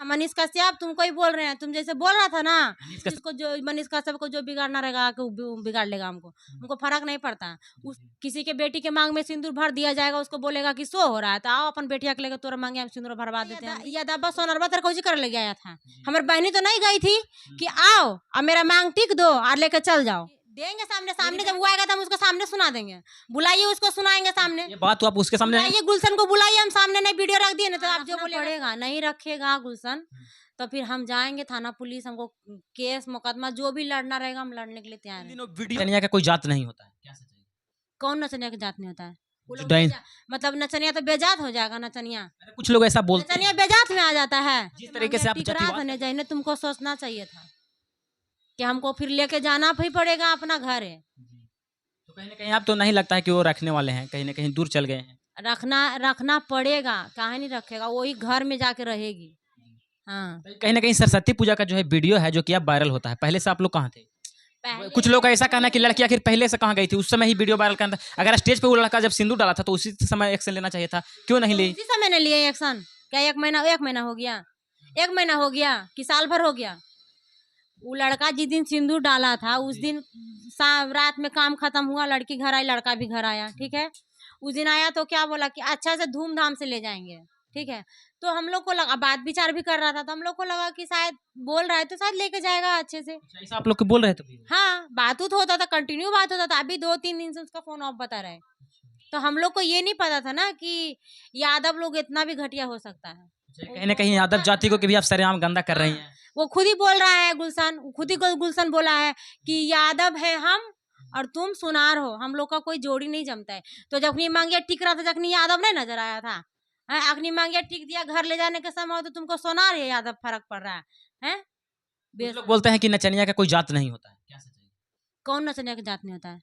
मनीष कश्यप तुमको ही बोल रहे हैं, तुम जैसे बोल रहा था ना मनीष जिसको जो मनीष कश्यप को जो बिगाड़ना रहेगा कि वो बिगाड़ लेगा हमको फर्क नहीं पड़ता। उस किसी के बेटी के मांग में सिंदूर भर दिया जाएगा, उसको बोलेगा कि सो हो रहा है तो आओ अपन बेटिया के लेकर तोरा मांगे हम सिंदूर भरवा देते हैं। या दब्बा सोनरबा तेरे को कर ले गया था, हमारी बहनी तो नहीं गई थी कि आओ अब मेरा मांग टिक दो और लेकर चल जाओ। देंगे सामने सामने, जब वो आएगा तो हम उसको सामने सुना देंगे। बुलाइए उसको, सुनाएंगे सामने। ये बात तो आप उसके सामने बुलाइए गुलशन को, बुलाइए, हम सामने नहीं वीडियो रख दिए ना तो आप जो बोलेगा नहीं रखेगा गुलशन तो फिर हम जाएंगे थाना पुलिस, हमको केस मुकदमा जो भी लड़ना रहेगा हम लड़ने के लिए तैयार हैं। नचनिया का कोई जात नहीं होता है, क्या सच है? कौन नचनिया की जात नहीं होता है? मतलब नचनिया तो बेजात हो जाएगा। नचनिया कुछ लोग ऐसा बोलते हैं, नचनिया बेजात में आ जाता है। जिस तरीके से आप होने चाहिए, तुमको सोचना चाहिए था कि हमको फिर लेके जाना भी पड़ेगा अपना घर है। तो कहीं ना कहीं आप तो नहीं लगता है कि वो रखने वाले हैं, कहीं ना कहीं दूर चल गए हैं। रखना पड़ेगा, काहे नहीं रखेगा, वही घर में जाके रहेगी। हाँ, कहीं ना कहीं सरस्वती पूजा का जो है वीडियो है जो कि अब वायरल होता है, पहले से आप लोग कहाँ थे? कुछ लोग का ऐसा कहना है कि लड़की आखिर पहले से कहाँ गई थी, उस समय ही वीडियो वायरल करना था। अगर स्टेज पे वो लड़का जब सिंदूर डाला था तो उसी समय एक्शन लेना चाहिए था, क्यों नहीं ली? उसी समय ने लिए एक्शन। क्या एक महीना हो गया? 1 महीना हो गया कि साल भर हो गया? वो लड़का जिस दिन सिंदूर डाला था उस दिन रात में काम खत्म हुआ, लड़की घर आई, लड़का भी घर आया, ठीक है। उस दिन आया तो क्या बोला कि अच्छा से धूमधाम से ले जाएंगे, ठीक है। तो हम लोग को लगा, बात विचार भी कर रहा था तो हम लोग को लगा कि शायद बोल रहा है तो शायद लेके जाएगा अच्छे से। ऐसा आप लोग को बोल रहे थे? हाँ, बात होता था, कंटिन्यू बात होता था। अभी 2-3 दिन से उसका फोन ऑफ बता रहा है। तो हम लोग को ये नहीं पता था ना कि यादव लोग इतना भी घटिया हो सकता है। कहीं ना कहीं यादव जाति को भी आप सरेआम गंदा कर रही हैं। वो खुद ही बोल रहा है गुलशन, खुद ही गुलशन बोला है कि यादव है हम और तुम सुनार हो, हम लोग का कोई जोड़ी नहीं जमता है। तो जब मांगिया ठीक रहा था, जब यादव नहीं नजर आया था, अग्नि मांगिया ठीक दिया, घर ले जाने के समय हो तो तुमको सोनार है यादव फर्क पड़ रहा है? लोग बोलते हैं कि नचनिया का कोई जात नहीं होता है, क्या सच है? कौन नचनिया की जात नहीं होता है?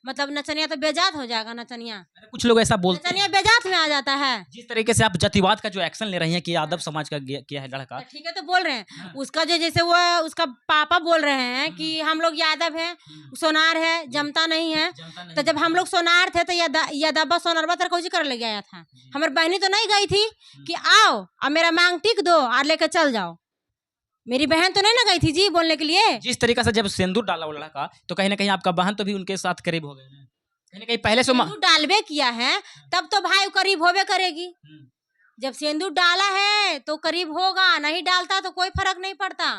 मतलब नचनिया तो बेजात हो जाएगा। नचनिया कुछ लोग ऐसा बोलते हैं, नचनिया बेजात में आ जाता है। जिस तरीके से आप जातिवाद का जो एक्शन ले रही हैं कि यादव समाज का किया है लड़का, ठीक है तो बोल रहे हैं उसका जो, जैसे वो उसका पापा बोल रहे हैं कि हम लोग यादव हैं, सोनार है, जमता नहीं है। तो जब हम लोग सोनार थे तो यादव सोनारबा तेरे को कर ले गया था, हमारी बहनी तो नहीं गई थी कि आओ अब मेरा मांग टिक दो और लेकर चल जाओ। मेरी बहन तो नहीं ना गई थी जी बोलने के लिए। जिस तरीके से जब सिंदूर डाला वो लड़का तो कहीं ना कहीं आपका बहन तो भी उनके साथ करीब हो गए, कहीं ना कहीं पहले से डालबे किया है तब तो भाई करीब होबे करेगी। जब सिंदूर डाला है तो करीब होगा, नहीं डालता तो कोई फर्क नहीं पड़ता।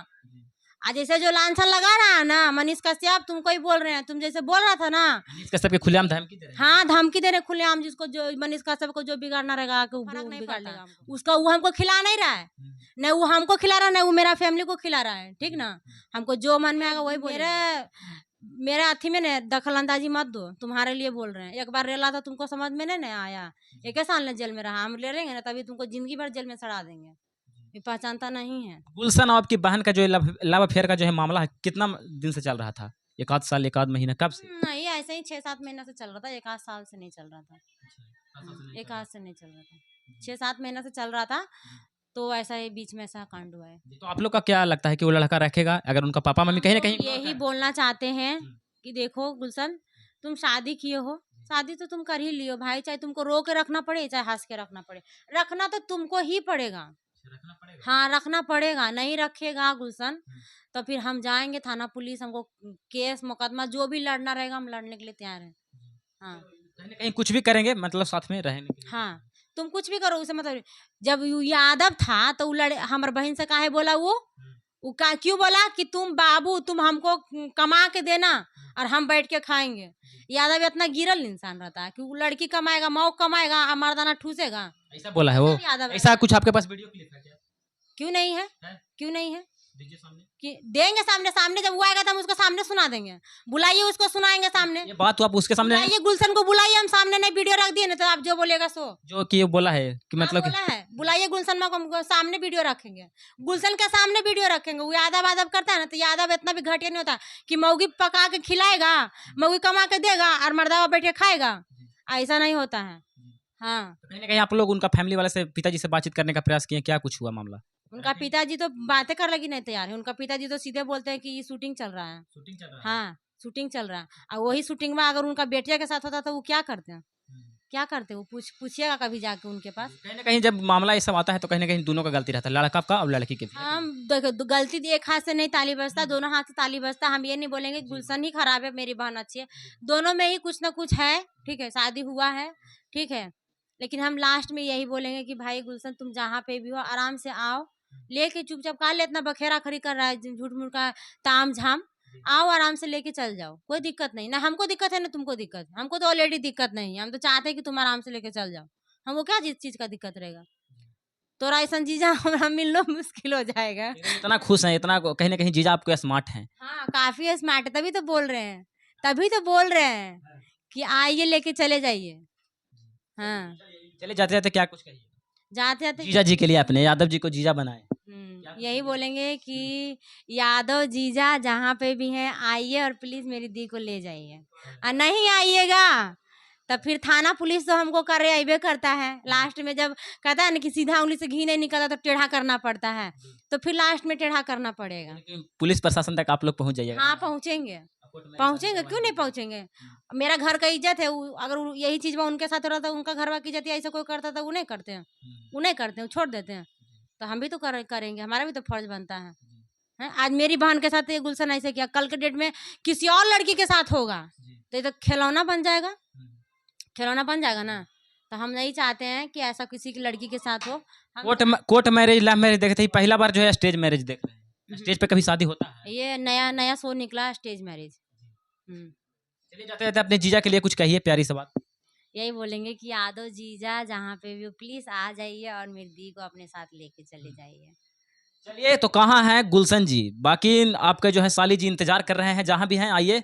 आज जैसे जो लांछन लगा रहा है ना मनीष कश्यप, तुमको ही बोल रहे हैं, तुम जैसे बोल रहा था ना मनीष कश्यप के खुलेआम धमकी दे रहे हैं। हाँ, धमकी दे रहे खुलेआम, जिसको जो मनीष कश्यप को जो बिगाड़ना रहेगा कि बिगाड़ लेगा उसका, वो हमको खिला नहीं रहा है, न वो हमको खिला रहा है, न वो मेरा फैमिली को खिला रहा है, ठीक ना। हमको जो मन में आएगा वही बोल। मेरा अथी में न दखल अंदाजी मत दो, तुम्हारे लिए बोल रहे हैं। एक बार रेला था तुमको समझ में नहीं आया, 1 साल जेल में रहा, हम ले लेंगे ना तभी तुमको जिंदगी भर जेल में सड़ा देंगे। पहचानता नहीं है। गुलशन आपकी बहन का जो लव अफेयर का जो है मामला है, कितना दिन से चल रहा था? 1 साल 1 महीना, कब से? नहीं, ऐसे ही 6-7 महीना से चल रहा था, 1 साल से नहीं चल रहा था। 1 से नहीं चल रहा था, 6-7 महीना से चल रहा था। तो ऐसा ही बीच में ऐसा कांड हुआ है। तो आप लोग का क्या लगता है कि वो लड़का रखेगा अगर उनका पापा मम्मी कहीं ना कहीं? यही बोलना चाहते हैं कि देखो गुलशन, तुम शादी किए हो, शादी तो तुम कर ही लियो भाई, चाहे तुमको रो के रखना पड़े चाहे हंस के रखना पड़े, रखना तो तुमको ही पड़ेगा। हाँ, रखना पड़ेगा। नहीं रखेगा गुलशन तो फिर हम जाएंगे थाना पुलिस, हमको केस मुकदमा जो भी लड़ना रहेगा हम लड़ने के लिए तैयार हैं। हाँ, कहीं कुछ भी करेंगे, मतलब साथ में रहेंगे। हाँ, तुम कुछ भी करो उसे, मतलब जब यादव था तो हमारे बहन से काहे बोला, वो क्यों बोला कि तुम बाबू तुम हमको कमा के देना और हम बैठ के खाएंगे। यादव इतना गिरल इंसान रहता है कि वो लड़की कमाएगा, मऊ कमाएगा और मर्दाना ठूसेगा, ऐसा बोला है वो? ऐसा कुछ आपके पास वीडियो क्लिप है क्या? क्यों नहीं है? क्यों नहीं है? कि देंगे सामने, जब वो आएगा तो हम उसको सामने सुना देंगे। बुलाइए उसको, सुनाएंगे सामने। ये बात तो आप उसके सामने, बुलाइए गुलशन को, बुलाइए, हम सामने नहीं वीडियो रख दिए ना तो आप जो बोलेगा सो जो कि बोला है कि मतलब बोला है। बुलाइए गुलशन को, हम सामने वीडियो रखेंगे, गुलशन के सामने वीडियो रखेंगे। वो यादव करता है ना, तो यादव इतना भी घटिया नहीं होता कि मौगी पका के खिलाएगा, मौगी कमा के देगा और मर्दावा बैठे खाएगा, ऐसा नहीं होता है। हाँ, कहीं ना कहीं आप लोग उनका फैमिली वाले से, पिताजी से बातचीत करने का प्रयास किए, क्या कुछ हुआ मामला? उनका पिताजी तो बातें करने की नहीं तैयार है। उनका पिताजी तो सीधे बोलते हैं कि ये शूटिंग चल रहा है। हाँ, शूटिंग चल रहा है। और वही शूटिंग में अगर उनका बेटिया के साथ होता तो वो क्या करते हैं? क्या करते हो, पूछिएगा कभी जाके उनके पास। कहीं ना कहीं जब मामला ये सब आता है तो कहीं ना कहीं दोनों का गलती रहता है, लड़का का और लड़की के भी। हम देखो गलती एक हाथ से नहीं ताली बजता, दोनों हाथ से ताली बजता। हम ये नहीं बोलेंगे कि गुलशन ही खराब है, मेरी बहन अच्छी है, दोनों में ही कुछ ना कुछ है, ठीक है, शादी हुआ है, ठीक है। लेकिन हम लास्ट में यही बोलेंगे कि भाई गुलशन तुम जहाँ पे भी हो आराम से आओ, लेके चुपचाप का ले, इतना बखेरा खरी कर रहा है झूठ मूठ का ताम झाम, आओ आराम से लेके चल जाओ, कोई दिक्कत नहीं ना, हमको दिक्कत है ना तुमको दिक्कत, हमको तो ऑलरेडी दिक्कत नहीं है, हम तो चाहते हैं कि तुम आराम से लेके चल जाओ, हमको क्या चीज का दिक्कत रहेगा। तोरा ऐसा जीजा हमरा मिलना मुश्किल हो जाएगा। इतना खुश हैं, इतना कहीं ना कहीं जीजा आपको स्मार्ट हैं। हाँ काफी स्मार्ट है, तभी तो बोल रहे हैं, तभी तो बोल रहे हैं कि आइए लेके चले जाइए। हाँ चले जाते जाते क्या कुछ कहिए जाते जाते जीजा जी के लिए, अपने यादव जी को जीजा बनाए। यही बोलेंगे कि यादव जीजा जहाँ पे भी हैं आइए और प्लीज मेरी दी को ले जाइए, और नहीं आइएगा तब फिर थाना पुलिस तो हमको कार्रवाई करता है। लास्ट में जब कहता है ना कि सीधा उंगली से घी नहीं निकलता तो टेढ़ा करना पड़ता है, तो फिर लास्ट में टेढ़ा करना पड़ेगा। पुलिस प्रशासन तक आप लोग पहुंच जाइएगा। हाँ पहुँचेंगे, पहुँचेंगे, क्यों नहीं पहुँचेंगे। मेरा घर का इज्जत है, अगर यही चीज में उनके साथ हो रहा था, उनका घर की इज्जत ऐसा कोई करता था, वो नहीं करते हैं, वो नहीं करते हैं, छोड़ देते हैं, तो हम भी तो करेंगे, हमारा भी तो फर्ज बनता है। आज मेरी बहन के साथ ये गुलशन ऐसे किया, कल के डेट में किसी और लड़की के साथ होगा तो ये तो खिलौना बन जाएगा, खिलौना बन जाएगा ना। तो हम नहीं चाहते हैं कि ऐसा किसी की लड़की के साथ हो। कोर्ट मैरिज, लव मैरिज देखते ही, पहला बार जो है स्टेज मैरिज देख रहे हैं। स्टेज पे कभी शादी होता है? ये नया शो निकला स्टेज मैरिज। चलिए जाते जाते अपने जीजा के लिए कुछ कहिए प्यारी सी बात। यही बोलेंगे कि यादव जीजा जहाँ पे भी हो प्लीज आ जाइए और मेरी दी को अपने साथ लेके चले जाइए। चलिए तो कहाँ हैं गुलशन जी, बाकी आपके जो है साली जी इंतजार कर रहे हैं, जहाँ भी हैं आइए।